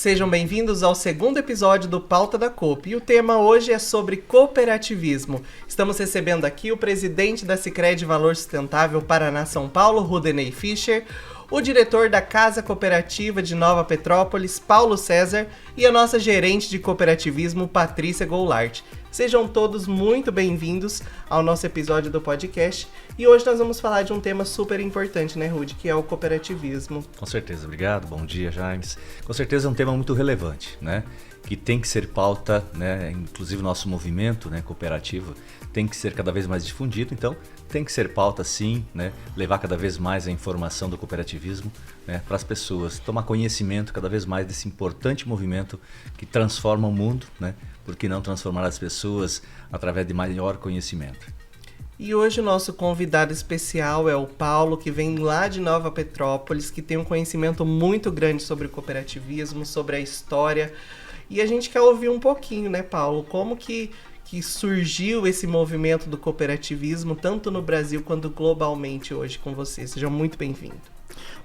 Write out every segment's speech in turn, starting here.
Sejam bem-vindos ao segundo episódio do Pauta da Coop. E o tema hoje é sobre cooperativismo. Estamos recebendo aqui o presidente da Sicredi Valor Sustentável Paraná-São Paulo, Rudeney Fischer, o diretor da Casa Cooperativa de Nova Petrópolis, Paulo César, e a nossa gerente de cooperativismo, Patrícia Goulart. Sejam todos muito bem-vindos ao nosso episódio do podcast. E hoje nós vamos falar de um tema super importante, né, Rude, que é o cooperativismo. Com certeza, obrigado. Bom dia, James. Com certeza é um tema muito relevante, né? Que tem que ser pauta, né? Inclusive o nosso movimento, né, cooperativo tem que ser cada vez mais difundido, então tem que ser pauta sim, né? Levar cada vez mais a informação do cooperativismo, né, para as pessoas, tomar conhecimento cada vez mais desse importante movimento que transforma o mundo, né? Por que não transformar as pessoas através de maior conhecimento? E hoje o nosso convidado especial é o Paulo, que vem lá de Nova Petrópolis, que tem um conhecimento muito grande sobre o cooperativismo, sobre a história. E a gente quer ouvir um pouquinho, né, Paulo? Como que surgiu esse movimento do cooperativismo, tanto no Brasil quanto globalmente hoje com você. Seja muito bem-vindo.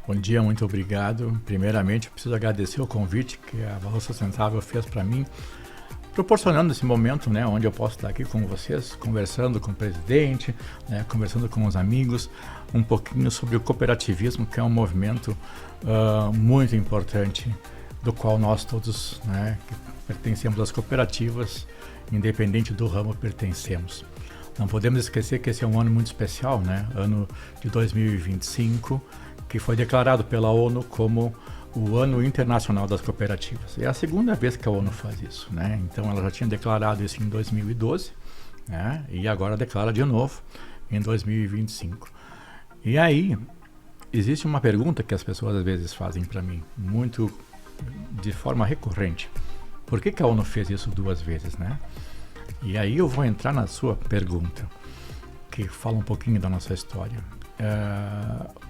Bom dia, muito obrigado. Primeiramente, eu preciso agradecer o convite que a Valor Sustentável fez para mim, proporcionando esse momento, né, onde eu posso estar aqui com vocês, conversando com o presidente, né, conversando com os amigos, um pouquinho sobre o cooperativismo, que é um movimento muito importante, do qual nós todos, né, que pertencemos às cooperativas, independente do ramo, pertencemos. Não podemos esquecer que esse é um ano muito especial, né, ano de 2025, que foi declarado pela ONU como o Ano Internacional das Cooperativas. É a segunda vez que a ONU faz isso, né? Então ela já tinha declarado isso em 2012, né? E agora declara de novo em 2025. E aí, existe uma pergunta que as pessoas às vezes fazem para mim, muito de forma recorrente. Por que a ONU fez isso duas vezes, né? E aí eu vou entrar na sua pergunta, que fala um pouquinho da nossa história.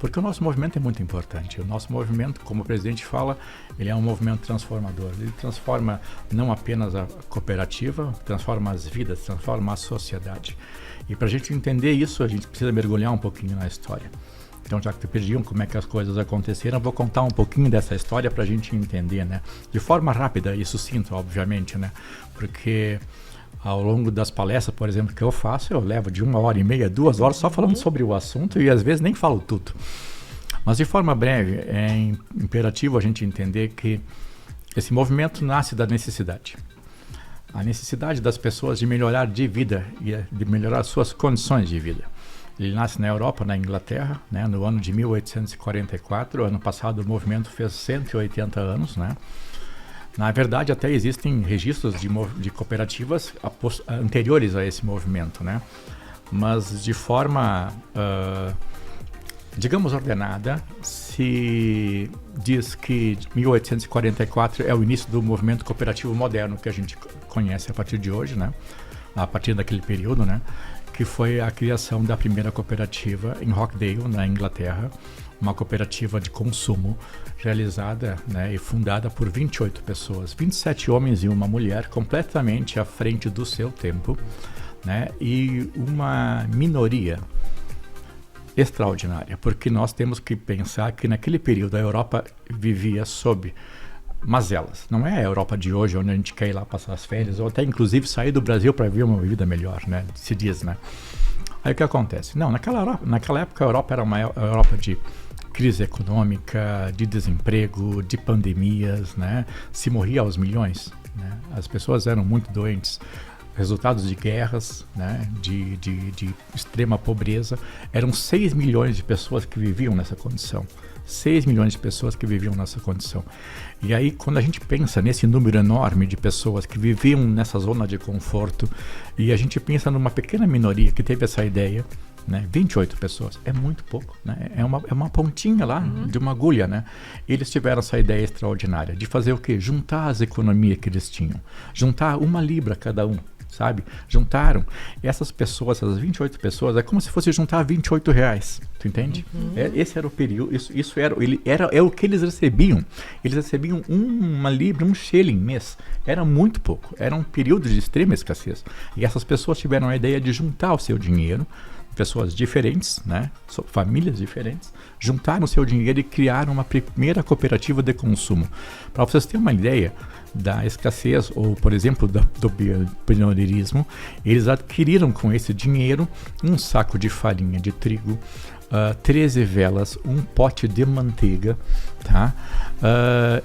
Porque o nosso movimento é muito importante. O nosso movimento, como o presidente fala, ele é um movimento transformador. Ele transforma não apenas a cooperativa, transforma as vidas, transforma a sociedade. E para a gente entender isso, a gente precisa mergulhar um pouquinho na história. Então, já que te pediam como é que as coisas aconteceram, eu vou contar um pouquinho dessa história para a gente entender, né? De forma rápida e sucinta, obviamente, né? Porque ao longo das palestras, por exemplo, que eu faço, eu levo de 1h30, 2 horas só falando sobre o assunto e às vezes nem falo tudo. Mas de forma breve, é imperativo a gente entender que esse movimento nasce da necessidade. A necessidade das pessoas de melhorar de vida e de melhorar suas condições de vida. Ele nasce na Europa, na Inglaterra, né, no ano de 1844. Ano passado o movimento fez 180 anos, né? Na verdade, até existem registros de cooperativas anteriores a esse movimento, né? Mas de forma, digamos, ordenada, se diz que 1844 é o início do movimento cooperativo moderno que a gente conhece a partir de hoje, né? A partir daquele período, né? Que foi a criação da primeira cooperativa em Rochdale, na Inglaterra, uma cooperativa de consumo realizada, né, e fundada por 28 pessoas, 27 homens e uma mulher, completamente à frente do seu tempo, né, e uma minoria extraordinária, porque nós temos que pensar que naquele período a Europa vivia sob mazelas. Não é a Europa de hoje, onde a gente quer ir lá passar as férias, ou até inclusive sair do Brasil para viver uma vida melhor, né, se diz, né. Aí o que acontece? Não, naquela época a Europa era uma Europa de crise econômica, de desemprego, de pandemias, né? Se morria aos milhões, né? As pessoas eram muito doentes, resultados de guerras, né? De extrema pobreza. Eram 6 milhões de pessoas que viviam nessa condição. 6 milhões de pessoas que viviam nessa condição. E aí, quando a gente pensa nesse número enorme de pessoas que viviam nessa zona de conforto, e a gente pensa numa pequena minoria que teve essa ideia, né? 28 pessoas, é muito pouco, né? É uma pontinha lá de uma agulha, né? Eles tiveram essa ideia extraordinária de fazer o quê? Juntar as economias que eles tinham, juntar 1 libra cada um, sabe? Juntaram essas pessoas, essas 28 pessoas, é como se fosse juntar 28 reais, tu entende? Esse era o período, isso era o que eles recebiam. Eles recebiam 1 libra, 1 shilling mês. Era muito pouco, era um período de extrema escassez. E essas pessoas tiveram a ideia de juntar o seu dinheiro, pessoas diferentes, né, famílias diferentes, juntaram seu dinheiro e criaram uma primeira cooperativa de consumo. Para vocês terem uma ideia da escassez, ou por exemplo do pioneirismo, eles adquiriram com esse dinheiro um saco de farinha de trigo, 13 velas, um pote de manteiga, tá?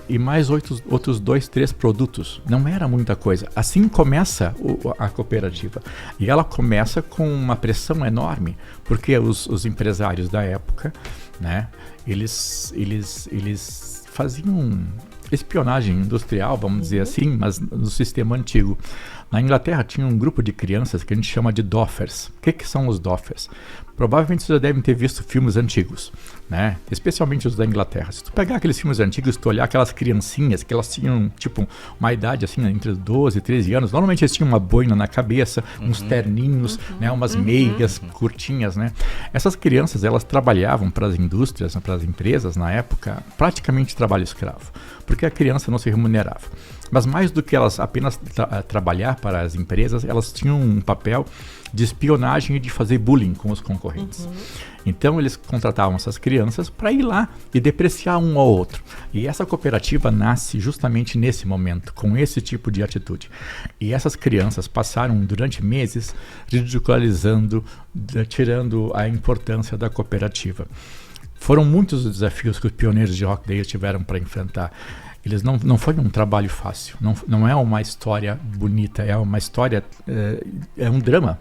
E mais outros 2, 3 produtos. Não era muita coisa. Assim começa a cooperativa. E ela começa com uma pressão enorme, porque os empresários da época, né, eles faziam espionagem industrial, vamos dizer assim, mas no sistema antigo. Na Inglaterra tinha um grupo de crianças que a gente chama de Doffers. O que são os Doffers? Provavelmente vocês já devem ter visto filmes antigos, né? Especialmente os da Inglaterra. Se tu pegar aqueles filmes antigos, tu olhar aquelas criancinhas que elas tinham, tipo, uma idade assim, entre 12 e 13 anos, normalmente eles tinham uma boina na cabeça, uns terninhos, né? Umas meias curtinhas, né? Essas crianças, elas trabalhavam para as indústrias, para as empresas, na época, praticamente trabalho escravo, porque a criança não se remunerava. Mas mais do que elas apenas trabalhar para as empresas, elas tinham um papel de espionagem e de fazer bullying com os concorrentes. Então eles contratavam essas crianças para ir lá e depreciar um ao outro. E essa cooperativa nasce justamente nesse momento, com esse tipo de atitude. E essas crianças passaram durante meses ridicularizando, tirando a importância da cooperativa. Foram muitos os desafios que os pioneiros de Rockdale tiveram para enfrentar. Eles não foi um trabalho fácil, não é uma história bonita, é uma história, é um drama,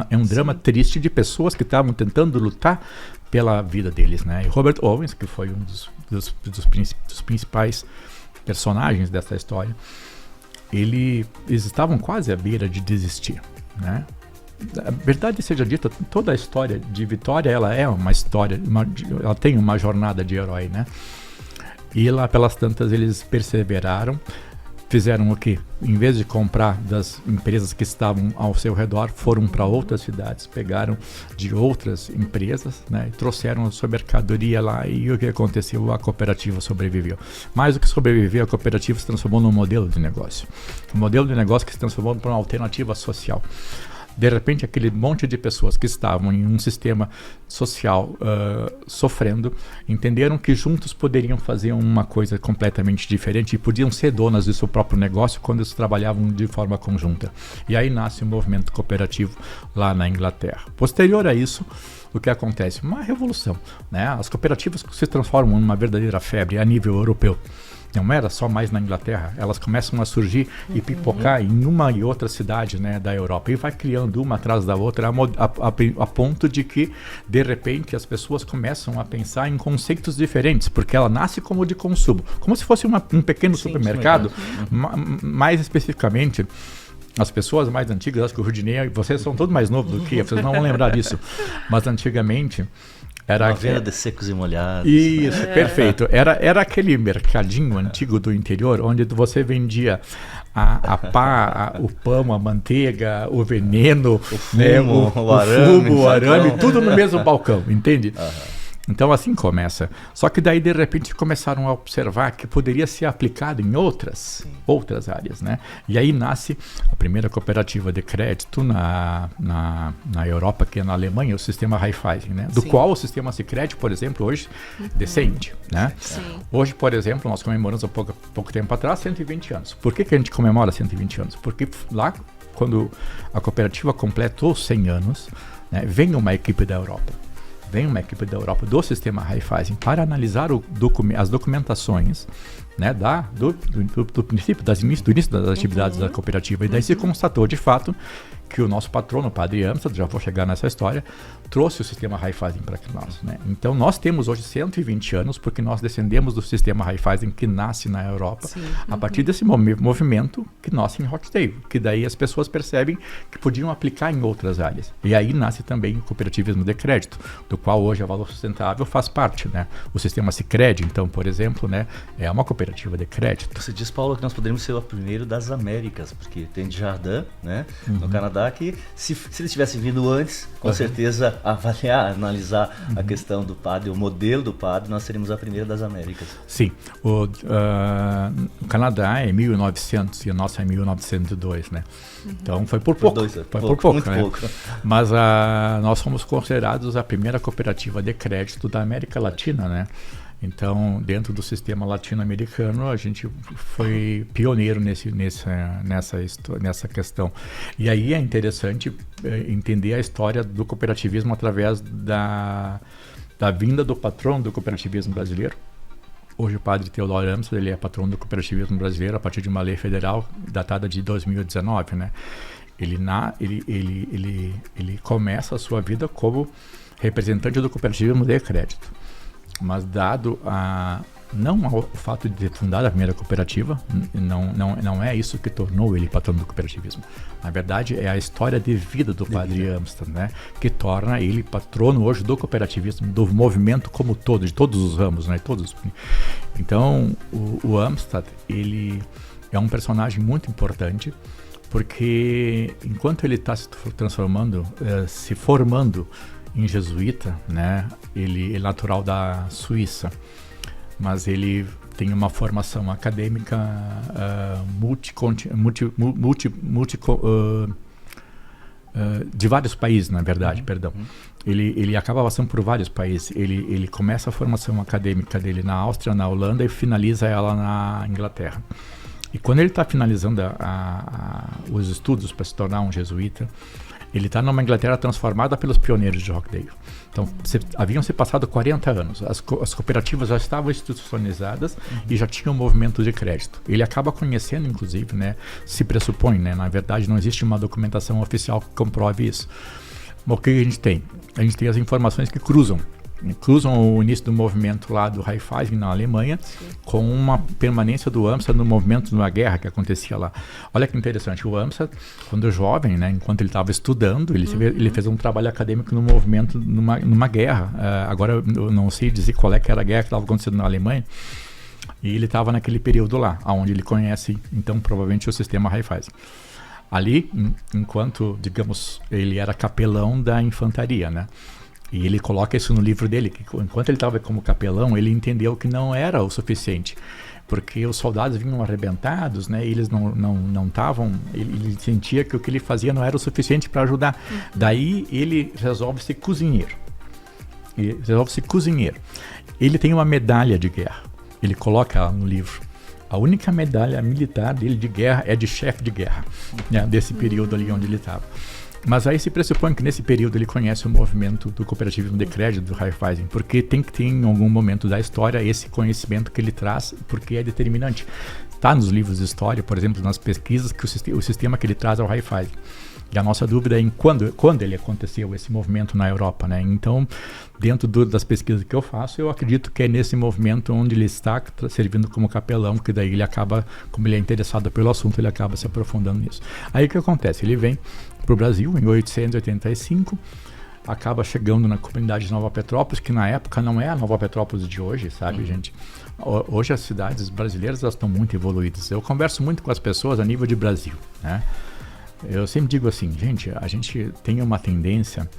é um drama triste de pessoas que estavam tentando lutar pela vida deles, né? E Robert Owens, que foi um dos principais personagens dessa história, eles estavam quase à beira de desistir, né? A verdade seja dita, toda a história de vitória, ela é uma história, ela tem uma jornada de herói, né? E lá pelas tantas eles perseveraram, fizeram o quê? Em vez de comprar das empresas que estavam ao seu redor, foram para outras cidades, pegaram de outras empresas, né, e trouxeram a sua mercadoria lá, e o que aconteceu? A cooperativa sobreviveu. Mais do que sobreviver, a cooperativa se transformou num modelo de negócio. Um modelo de negócio que se transformou para uma alternativa social. De repente, aquele monte de pessoas que estavam em um sistema social sofrendo, entenderam que juntos poderiam fazer uma coisa completamente diferente e podiam ser donas do seu próprio negócio quando eles trabalhavam de forma conjunta. E aí nasce o movimento cooperativo lá na Inglaterra. Posterior a isso, o que acontece? Uma revolução, né? As cooperativas se transformam numa verdadeira febre a nível europeu. Não era só mais na Inglaterra, elas começam a surgir e pipocar em uma e outra cidade, né, da Europa, e vai criando uma atrás da outra, a ponto de que, de repente, as pessoas começam a pensar em conceitos diferentes, porque ela nasce como de consumo, como se fosse um pequeno supermercado, mais especificamente. As pessoas mais antigas, acho que o Rudinei, vocês são todos mais novos do que eu, vocês não vão lembrar disso, mas antigamente era uma venda de secos e molhados. Isso, perfeito. Era aquele mercadinho antigo do interior, onde você vendia a pá, o pão, a manteiga, o veneno, o fumo, né, o arame, tudo no mesmo balcão, entende? Então assim começa. Só que daí de repente começaram a observar que poderia ser aplicado em outras áreas, né? E aí nasce a primeira cooperativa de crédito na Europa, que é na Alemanha, o sistema Raiffeisen, né? Do qual o sistema Sicredi, por exemplo, hoje descende, né? Hoje, por exemplo, nós comemoramos há pouco tempo atrás 120 anos. Por que a gente comemora 120 anos? Porque lá, quando a cooperativa completou 100 anos, né, vem uma equipe da Europa. Vem uma equipe da Europa do sistema Raiffeisen para analisar as documentações, né, do princípio, do início das atividades da cooperativa. E daí se constatou de fato que o nosso patrono, o padre Amsterdam, já vou chegar nessa história, trouxe o sistema Raiffeisen para nós, né? Então nós temos hoje 120 anos porque nós descendemos do sistema Raiffeisen que nasce na Europa, a partir desse movimento que nasce em Rochdale, que daí as pessoas percebem que podiam aplicar em outras áreas. E aí nasce também o cooperativismo de crédito, do qual hoje a Valor Sustentável faz parte, né? O sistema Sicredi, então, por exemplo, né, é uma cooperativa de crédito. Você diz, Paulo, que nós poderíamos ser o primeiro das Américas, porque tem Desjardins, né, no Canadá, Canadá, que se eles tivessem vindo antes, com certeza avaliar, analisar a questão do padre, o modelo do padre, nós seríamos a primeira das Américas. Sim, o Canadá é 1900 e a nossa é 1902, né? Então foi por pouco, muito né? pouco. Mas nós fomos considerados a primeira cooperativa de crédito da América Latina, né? Então, dentro do sistema latino-americano, a gente foi pioneiro nessa questão. E aí é interessante entender a história do cooperativismo através da vinda do patrono do cooperativismo brasileiro. Hoje o padre Teodoro Amsterdam, ele é patrono do cooperativismo brasileiro a partir de uma lei federal datada de 2019, né? Ele começa a sua vida como representante do cooperativismo de crédito. Mas dado não o fato de ter fundado a primeira cooperativa, não é isso que tornou ele patrono do cooperativismo. Na verdade, é a história de vida do padre Amsterdam, né, que torna ele patrono hoje do cooperativismo, do movimento como todo, de todos os ramos, né, todos. Então, o Amsterdam, ele é um personagem muito importante, porque enquanto ele está se transformando, se formando em jesuíta, né? Ele é natural da Suíça, mas ele tem uma formação acadêmica de vários países, na verdade, perdão. Ele acaba passando por vários países. Ele começa a formação acadêmica dele na Áustria, na Holanda e finaliza ela na Inglaterra. E quando ele está finalizando os estudos para se tornar um jesuíta, ele está numa Inglaterra transformada pelos pioneiros de Rochdale. Então, haviam se passado 40 anos. As cooperativas já estavam institucionalizadas e já tinham um movimento de crédito. Ele acaba conhecendo, inclusive, né, se pressupõe, né, na verdade não existe uma documentação oficial que comprove isso. Mas o que a gente tem? A gente tem as informações que cruzam o início do movimento lá do Raiffeisen na Alemanha, com uma permanência do Amsterdam no movimento de uma guerra que acontecia lá. Olha que interessante, o Amsterdam, quando jovem, né, enquanto ele estava estudando, ele fez um trabalho acadêmico no movimento, numa guerra. Agora eu não sei dizer qual é que era a guerra que estava acontecendo na Alemanha, e ele estava naquele período lá, onde ele conhece, então, provavelmente o sistema Raiffeisen. Ali, enquanto, digamos, ele era capelão da infantaria, né? E ele coloca isso no livro dele, que enquanto ele estava como capelão, ele entendeu que não era o suficiente, porque os soldados vinham arrebentados, né? E eles não estavam, ele sentia que o que ele fazia não era o suficiente para ajudar. Daí ele resolve ser cozinheiro. Ele tem uma medalha de guerra, ele coloca no livro. A única medalha militar dele de guerra é de chefe de guerra, né? Desse período ali onde ele estava. Mas aí se pressupõe que nesse período ele conhece o movimento do cooperativismo de crédito do Raiffeisen, porque tem que ter em algum momento da história esse conhecimento que ele traz, porque é determinante. Está nos livros de história, por exemplo, nas pesquisas, que o sistema que ele traz é o Raiffeisen. E a nossa dúvida é em quando ele aconteceu, esse movimento na Europa, né? Então, dentro das pesquisas que eu faço, eu acredito que é nesse movimento onde ele está servindo como capelão, que daí ele acaba, como ele é interessado pelo assunto, ele acaba se aprofundando nisso. Aí o que acontece? Ele vem para o Brasil em 1885, acaba chegando na comunidade de Nova Petrópolis, que na época não é a Nova Petrópolis de hoje, sabe, gente? Hoje as cidades brasileiras elas estão muito evoluídas. Eu converso muito com as pessoas a nível de Brasil, né? Eu sempre digo assim, gente, a gente tem uma tendência,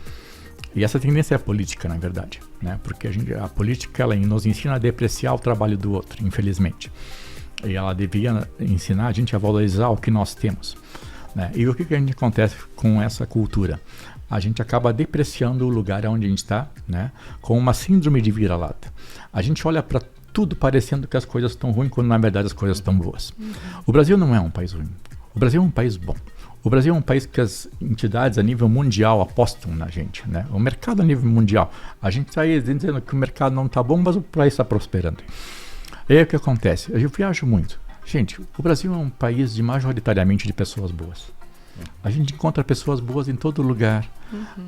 e essa tendência é política, na verdade, né? Porque a política ela nos ensina a depreciar o trabalho do outro, infelizmente. E ela devia ensinar a gente a valorizar o que nós temos, né? E o que a gente acontece com essa cultura? A gente acaba depreciando o lugar onde a gente está, né? Com uma síndrome de vira-lata. A gente olha para tudo parecendo que as coisas estão ruins, quando na verdade as coisas estão boas. O Brasil não é um país ruim. O Brasil é um país bom. O Brasil é um país que as entidades a nível mundial apostam na gente, né? O mercado a nível mundial. A gente está aí dizendo que o mercado não está bom, mas o país está prosperando. E aí o que acontece? Eu viajo muito. Gente, o Brasil é um país majoritariamente de pessoas boas. A gente encontra pessoas boas em todo lugar.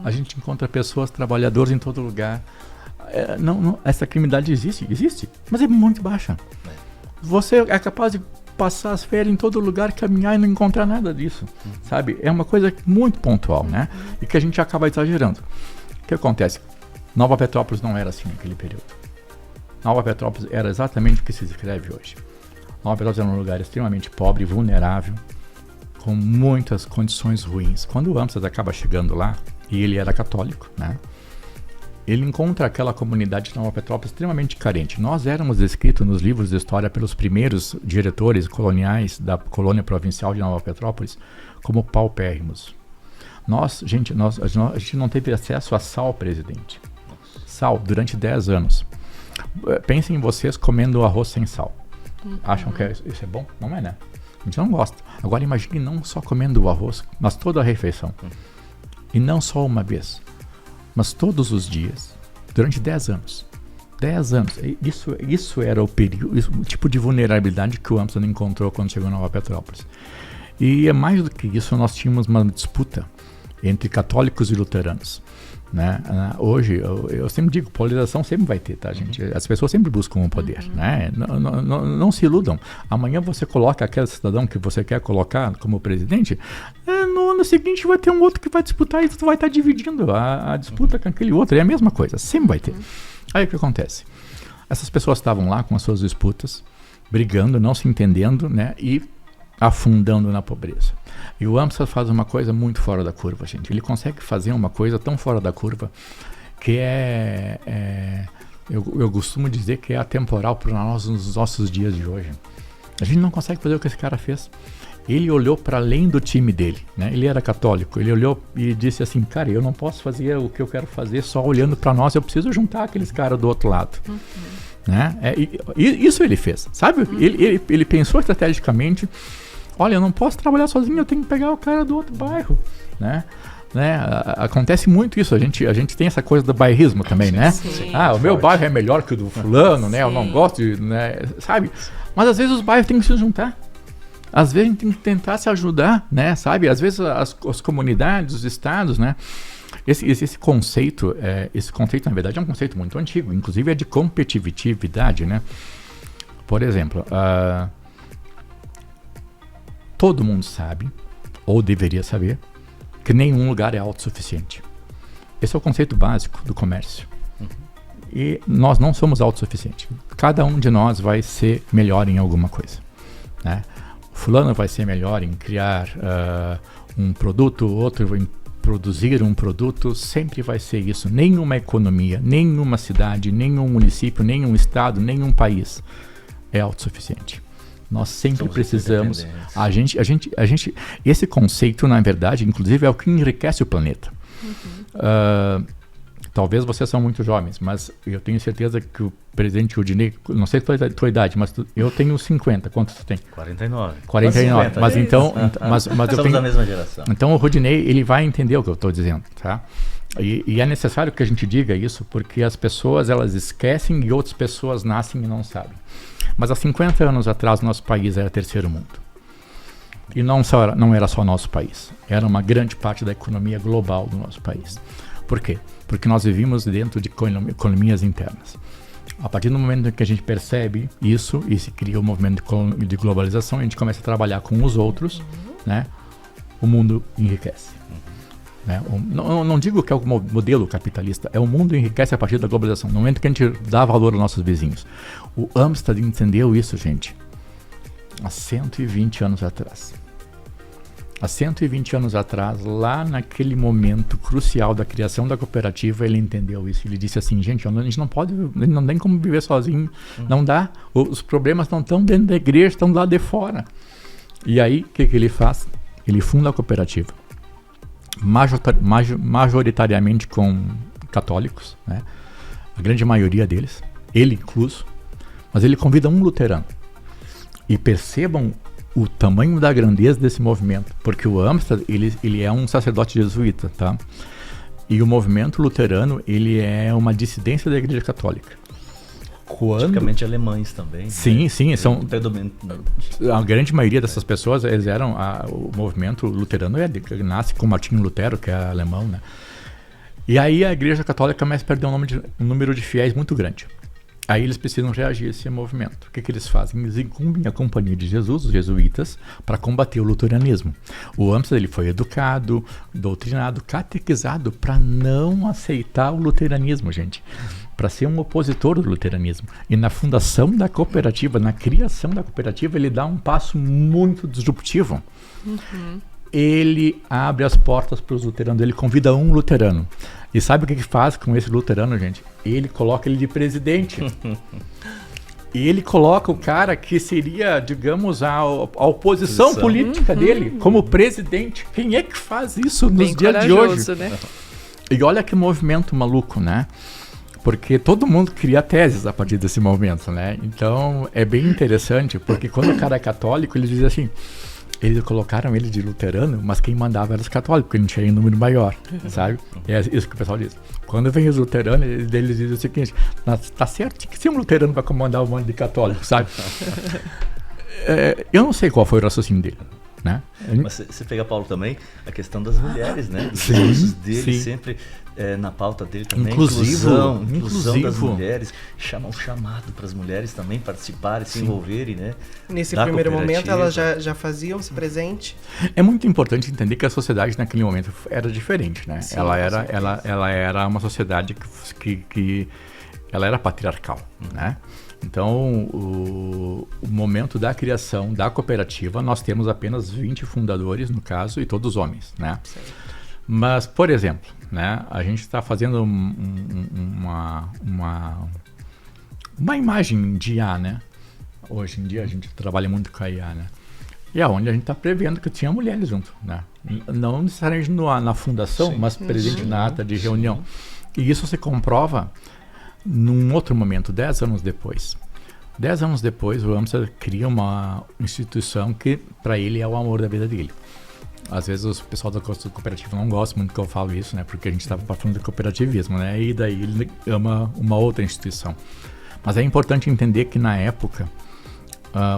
A gente encontra pessoas trabalhadoras em todo lugar. Essa criminalidade existe, mas é muito baixa. Você é capaz de passar as férias em todo lugar, caminhar e não encontrar nada disso, sabe? É uma coisa muito pontual, né? E que a gente acaba exagerando. O que acontece? Nova Petrópolis não era assim naquele período. Nova Petrópolis era exatamente o que se descreve hoje. Nova Petrópolis era um lugar extremamente pobre, vulnerável, com muitas condições ruins. Quando o Amsterdã acaba chegando lá, e ele era católico, né? Ele encontra aquela comunidade de Nova Petrópolis extremamente carente. Nós éramos descritos nos livros de história pelos primeiros diretores coloniais da colônia provincial de Nova Petrópolis como paupérrimos. A gente não teve acesso a sal, presidente. Sal, durante 10 anos. Pensem em vocês comendo arroz sem sal. Acham que isso é bom? Não é, né? A gente não gosta. Agora imagine não só comendo o arroz, mas toda a refeição. E não só uma vez, mas todos os dias, durante 10 anos. 10 anos. Isso era o perigo, o tipo de vulnerabilidade que o Amsterdã encontrou quando chegou em Nova Petrópolis. E mais do que isso, nós tínhamos uma disputa entre católicos e luteranos. Né? Hoje, eu sempre digo, polarização sempre vai ter, tá, gente? As pessoas sempre buscam o poder, né? Não se iludam. Amanhã você coloca aquele cidadão que você quer colocar como presidente, no ano seguinte vai ter um outro que vai disputar e tu vai estar dividindo a disputa com aquele outro. É a mesma coisa, sempre vai ter. Aí o que acontece? Essas pessoas estavam lá com as suas disputas, brigando, não se entendendo, né? E afundando na pobreza. E o Amsterdã faz uma coisa muito fora da curva, gente. Ele consegue fazer uma coisa tão fora da curva que eu costumo dizer que é atemporal para nós nos nossos dias de hoje. A gente não consegue fazer o que esse cara fez. Ele olhou para além do time dele, né? Ele era católico. Ele olhou e disse assim, cara, eu não posso fazer o que eu quero fazer só olhando para nós. Eu preciso juntar aqueles caras do outro lado. Né? Isso ele fez, sabe? Ele pensou estrategicamente. Olha, eu não posso trabalhar sozinho, eu tenho que pegar o cara do outro bairro, né? Acontece muito isso, a gente tem essa coisa do bairrismo também, né? Sim. O meu bairro é melhor que o do fulano, né? Eu não gosto de, né? Sabe? Mas às vezes os bairros têm que se juntar. Às vezes a gente tem que tentar se ajudar, né? Sabe? Às vezes as comunidades, os estados, né? Esse conceito, na verdade, é um conceito muito antigo, inclusive é de competitividade, né? Por exemplo, todo mundo sabe, ou deveria saber, que nenhum lugar é autossuficiente. Esse é o conceito básico do comércio. E nós não somos autossuficientes. Cada um de nós vai ser melhor em alguma coisa, né? Fulano vai ser melhor em criar um produto, outro em produzir um produto, sempre vai ser isso. Nenhuma economia, nenhuma cidade, nenhum município, nenhum estado, nenhum país é autossuficiente. Nós sempre precisamos. Esse conceito, na verdade, inclusive, é o que enriquece o planeta. Talvez vocês são muito jovens, mas eu tenho certeza que o presidente Rudinei, não sei a tua idade, mas eu tenho 50. Quantos tu tem? 49. 49. 50, mas então, mas eu somos tenho, da mesma geração. Então o Rudinei, ele vai entender o que eu estou dizendo, tá? E é necessário que a gente diga isso, porque as pessoas, elas esquecem e outras pessoas nascem e não sabem. Mas há 50 anos atrás, nosso país era terceiro mundo. E não era só nosso país. Era uma grande parte da economia global do nosso país. Por quê? Porque nós vivíamos dentro de economias internas. A partir do momento em que a gente percebe isso e se cria o movimento de globalização, a gente começa a trabalhar com os outros, né? O mundo enriquece. Né? Não digo que é o modelo capitalista, o mundo enriquece a partir da globalização, no momento que a gente dá valor aos nossos vizinhos. O Amsterdã entendeu isso, gente, há 120 anos atrás. Há 120 anos atrás, lá naquele momento crucial da criação da cooperativa, ele entendeu isso. Ele disse assim, gente, a gente não tem como viver sozinho, não dá. Os problemas não estão dentro da igreja, estão lá de fora. E aí, o que ele faz? Ele funda a cooperativa. Majoritariamente com católicos, né? A grande maioria deles, ele incluso, mas ele convida um luterano. E percebam o tamanho da grandeza desse movimento, porque o Amsterdã, ele é um sacerdote jesuíta, tá? E o movimento luterano, ele é uma dissidência da Igreja Católica. Praticamente alemães também. Sim, né? sim, são A grande maioria dessas pessoas, eles eram o movimento luterano nasce com Martinho Lutero, que é alemão, né? E aí a Igreja Católica começa a perder um número de fiéis muito grande. Aí eles precisam reagir a esse movimento. O que eles fazem? Eles incumbem a Companhia de Jesus, os jesuítas, para combater o luteranismo. O Amstel, ele foi educado, doutrinado, catequizado para não aceitar o luteranismo, gente. Para ser um opositor do luteranismo. E na fundação da cooperativa, na criação da cooperativa, ele dá um passo muito disruptivo. Ele abre as portas para os luteranos, ele convida um luterano. E sabe o que faz com esse luterano, gente? Ele coloca ele de presidente. E ele coloca o cara que seria, digamos, a oposição política dele como presidente. Quem é que faz isso nos dias de hoje? Né? E olha que movimento maluco, né? Porque todo mundo cria teses a partir desse movimento, né? Então é bem interessante, porque quando o cara é católico, eles dizem assim... Eles colocaram ele de luterano, mas quem mandava era os católicos, porque a gente tinha um número maior, sabe? É isso que o pessoal diz. Quando vem os luteranos, eles dizem o seguinte, tá certo que ser um luterano vai comandar um monte de católicos, sabe? Eu não sei qual foi o raciocínio dele, né? Mas você pega, Paulo, também a questão das mulheres, né? Dos cursos dele, sempre na pauta dele também. Inclusão das mulheres. Um chamado para as mulheres também participarem, se envolverem, né? Nesse primeiro momento, elas já faziam-se presente? É muito importante entender que a sociedade naquele momento era diferente, né? Sim, ela era uma sociedade que ela era patriarcal, né? Então, o momento da criação da cooperativa, nós temos apenas 20 fundadores, no caso, e todos homens, né? Certo. Mas, por exemplo, né, a gente está fazendo uma imagem de IA, né? Hoje em dia a gente trabalha muito com a IA, né? E aonde a gente está prevendo que tinha mulheres junto, né? Não necessariamente na fundação, mas presente na ata de reunião. E isso se comprova num outro momento, 10 anos depois. 10 anos depois, o Amstel cria uma instituição que, para ele, é o amor da vida dele. Às vezes, o pessoal da cooperativa não gosta muito que eu falo isso, né? Porque a gente estava falando de cooperativismo, né? E daí ele ama uma outra instituição. Mas é importante entender que, na época,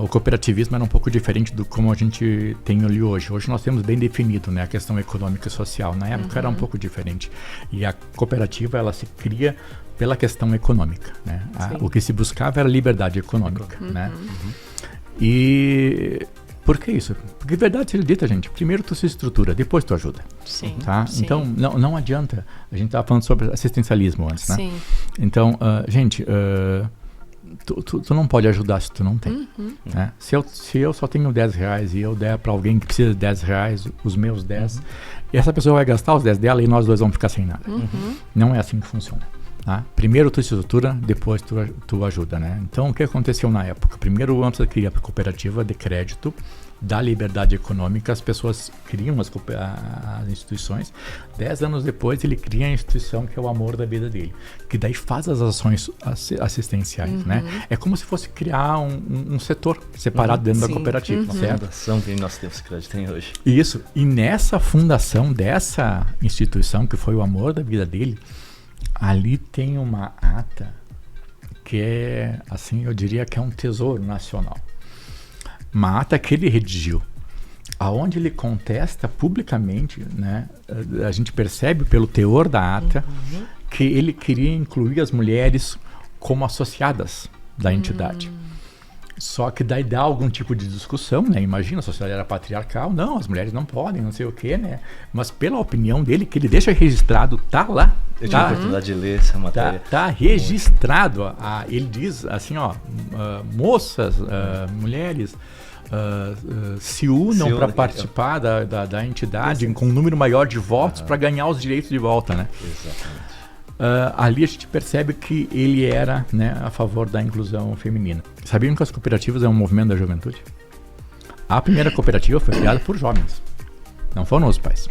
o cooperativismo era um pouco diferente do como a gente tem ali hoje. Hoje nós temos bem definido, né, a questão econômica e social. Na época era um pouco diferente. E a cooperativa, ela se cria pela questão econômica, né? O que se buscava era liberdade econômica, né? E por que isso? Porque verdade seja dita, gente, primeiro tu se estrutura, depois tu ajuda. Sim. Tá? Sim. Então não adianta, a gente estava falando sobre assistencialismo antes, né? Sim. Então, gente, tu não pode ajudar se tu não tem. Né? Se eu só tenho 10 reais e eu der para alguém que precisa de 10 reais, os meus 10, e essa pessoa vai gastar os 10 dela e nós dois vamos ficar sem nada. Não é assim que funciona. Tá? Primeiro tu estrutura, depois tu ajuda, né? Então o que aconteceu na época? Primeiro o Amstel cria a cooperativa de crédito, dá liberdade econômica, as pessoas criam as instituições. 10 anos depois ele cria a instituição que é o amor da vida dele, que daí faz as ações assistenciais, né? É como se fosse criar um setor separado dentro da cooperativa, certo? A fundação que nós temos que tem hoje. Isso, e nessa fundação dessa instituição que foi o amor da vida dele, ali tem uma ata que é, assim, eu diria que é um tesouro nacional. Uma ata que ele redigiu, aonde ele contesta publicamente, né? A gente percebe pelo teor da ata que ele queria incluir as mulheres como associadas da entidade. Só que daí dá algum tipo de discussão, né? Imagina, a sociedade era patriarcal, não, as mulheres não podem, não sei o quê, né? Mas pela opinião dele, que ele deixa registrado, tá lá. Eu tive a oportunidade de ler essa matéria. Tá registrado. Ele diz assim, ó, moças, mulheres, se unam para participar da entidade com um número maior de votos para ganhar os direitos de volta, né? Exatamente. Ali a gente percebe que ele era, né, a favor da inclusão feminina. Sabiam que as cooperativas é um movimento da juventude? A primeira cooperativa foi criada por jovens, não foram os pais.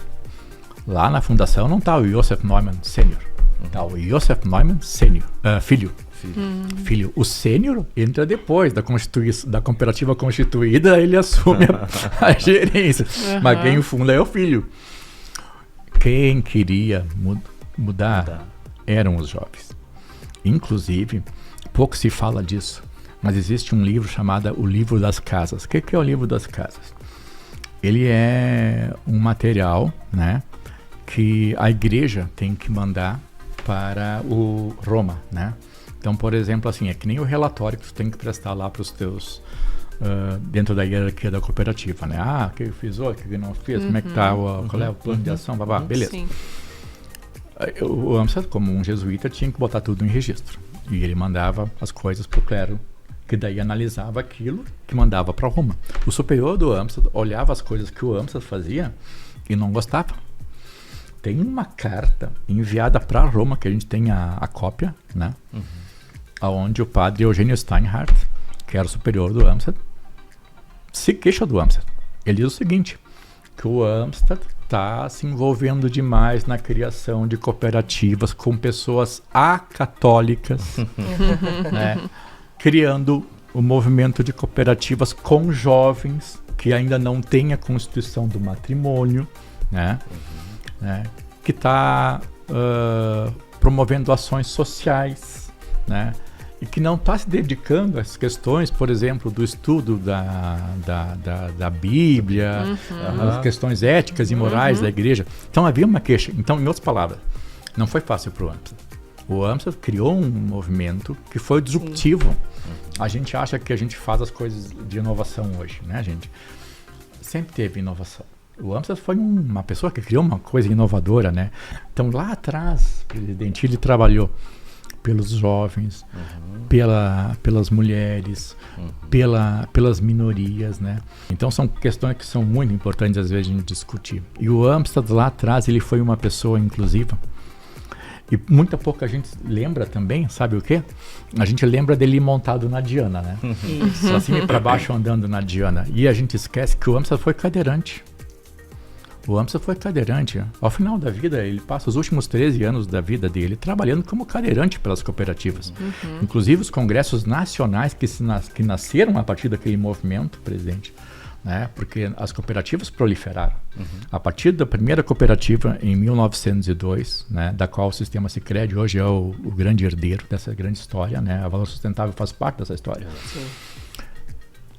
Lá na fundação não está o Joseph Neumann Sênior, está o Joseph Neumann Sênior, filho. O sênior entra depois da cooperativa constituída, ele assume a gerência, mas quem funda é o filho. Quem queria mudar eram os jovens. Inclusive, pouco se fala disso, mas existe um livro chamado O Livro das Casas. O que é o Livro das Casas? Ele é um material, né, que a igreja tem que mandar para o Roma, né? Então, por exemplo, assim, é que nem o relatório que tu tem que prestar lá para os teus, dentro da hierarquia da cooperativa, né? O que eu fiz hoje, o que eu não fiz, como é que tá, qual é o plano de ação, babá, beleza. Sim. O Amstrad, como um jesuíta, tinha que botar tudo em registro. E ele mandava as coisas para o clero, que daí analisava aquilo que mandava para Roma. O superior do Amstrad olhava as coisas que o Amstrad fazia e não gostava. Tem uma carta enviada para Roma, que a gente tem a cópia, né? Onde o padre Eugênio Steinhardt, que era o superior do Amstrad, se queixa do Amstrad. Ele diz o seguinte, que o Amstrad está se envolvendo demais na criação de cooperativas com pessoas acatólicas, né? Criando o movimento de cooperativas com jovens que ainda não têm a constituição do matrimônio, né? Que está promovendo ações sociais, né? E que não está se dedicando às questões, por exemplo, do estudo da Bíblia, as questões éticas e morais da igreja. Então havia uma queixa. Então, em outras palavras, não foi fácil para o Amstrad. O Amstrad criou um movimento que foi disruptivo. A gente acha que a gente faz as coisas de inovação hoje, né, gente? Sempre teve inovação. O Amstrad foi uma pessoa que criou uma coisa inovadora, né? Então, lá atrás, presidente, ele trabalhou pelos jovens, pelas mulheres, pelas minorias, né? Então são questões que são muito importantes às vezes a gente discutir. E o Amstrad lá atrás, ele foi uma pessoa inclusiva. E muita pouca gente lembra também, sabe o quê? A gente lembra dele montado na Diana, né? Isso. Pra cima e pra baixo andando na Diana. E a gente esquece que o Amstrad foi cadeirante. O Amstrad foi cadeirante. Ao final da vida, ele passa os últimos 13 anos da vida dele trabalhando como cadeirante pelas cooperativas. Inclusive os congressos nacionais que nasceram a partir daquele movimento, presidente, né? Porque as cooperativas proliferaram. A partir da primeira cooperativa, em 1902, né? Da qual o Sistema Sicredi hoje é o grande herdeiro dessa grande história, né? A Valor Sustentável faz parte dessa história. Sim.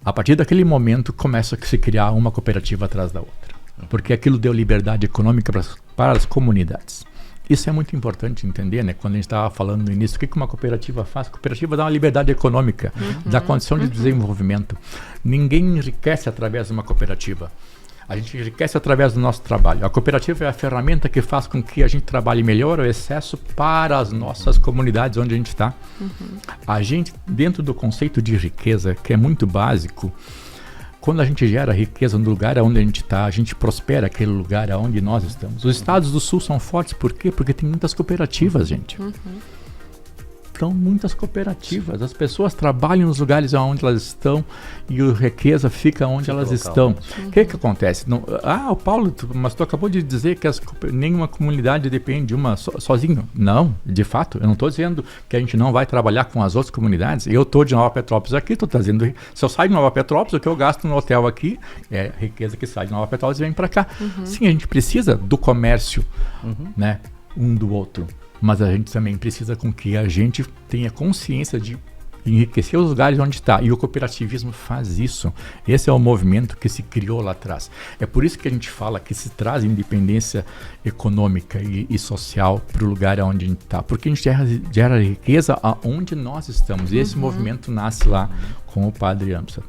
A partir daquele momento, começa a se criar uma cooperativa atrás da outra. Porque aquilo deu liberdade econômica para as comunidades. Isso é muito importante entender, né? Quando a gente estava falando no início, o que uma cooperativa faz? A cooperativa dá uma liberdade econômica, dá condição de desenvolvimento. Ninguém enriquece através de uma cooperativa. A gente enriquece através do nosso trabalho. A cooperativa é a ferramenta que faz com que a gente trabalhe melhor o excesso para as nossas comunidades onde a gente está. A gente, dentro do conceito de riqueza, que é muito básico, quando a gente gera riqueza no lugar onde a gente está, a gente prospera aquele lugar onde nós estamos. Os estados do sul são fortes, por quê? Porque tem muitas cooperativas, gente. Então, muitas cooperativas. As pessoas trabalham nos lugares onde elas estão e a riqueza fica onde elas estão. O que acontece? O Paulo, mas tu acabou de dizer que nenhuma comunidade depende de uma sozinho. Não, de fato, eu não estou dizendo que a gente não vai trabalhar com as outras comunidades. Eu estou de Nova Petrópolis aqui, estou trazendo... Se eu saio de Nova Petrópolis, o que eu gasto no hotel aqui é riqueza que sai de Nova Petrópolis e vem para cá. Sim, a gente precisa do comércio, né, um do outro. Mas a gente também precisa com que a gente tenha consciência de enriquecer os lugares onde está. E o cooperativismo faz isso. Esse é o movimento que se criou lá atrás. É por isso que a gente fala que se traz independência econômica e social para o lugar onde a gente está. Porque a gente gera riqueza aonde nós estamos. E esse movimento nasce lá com o padre Amstrad.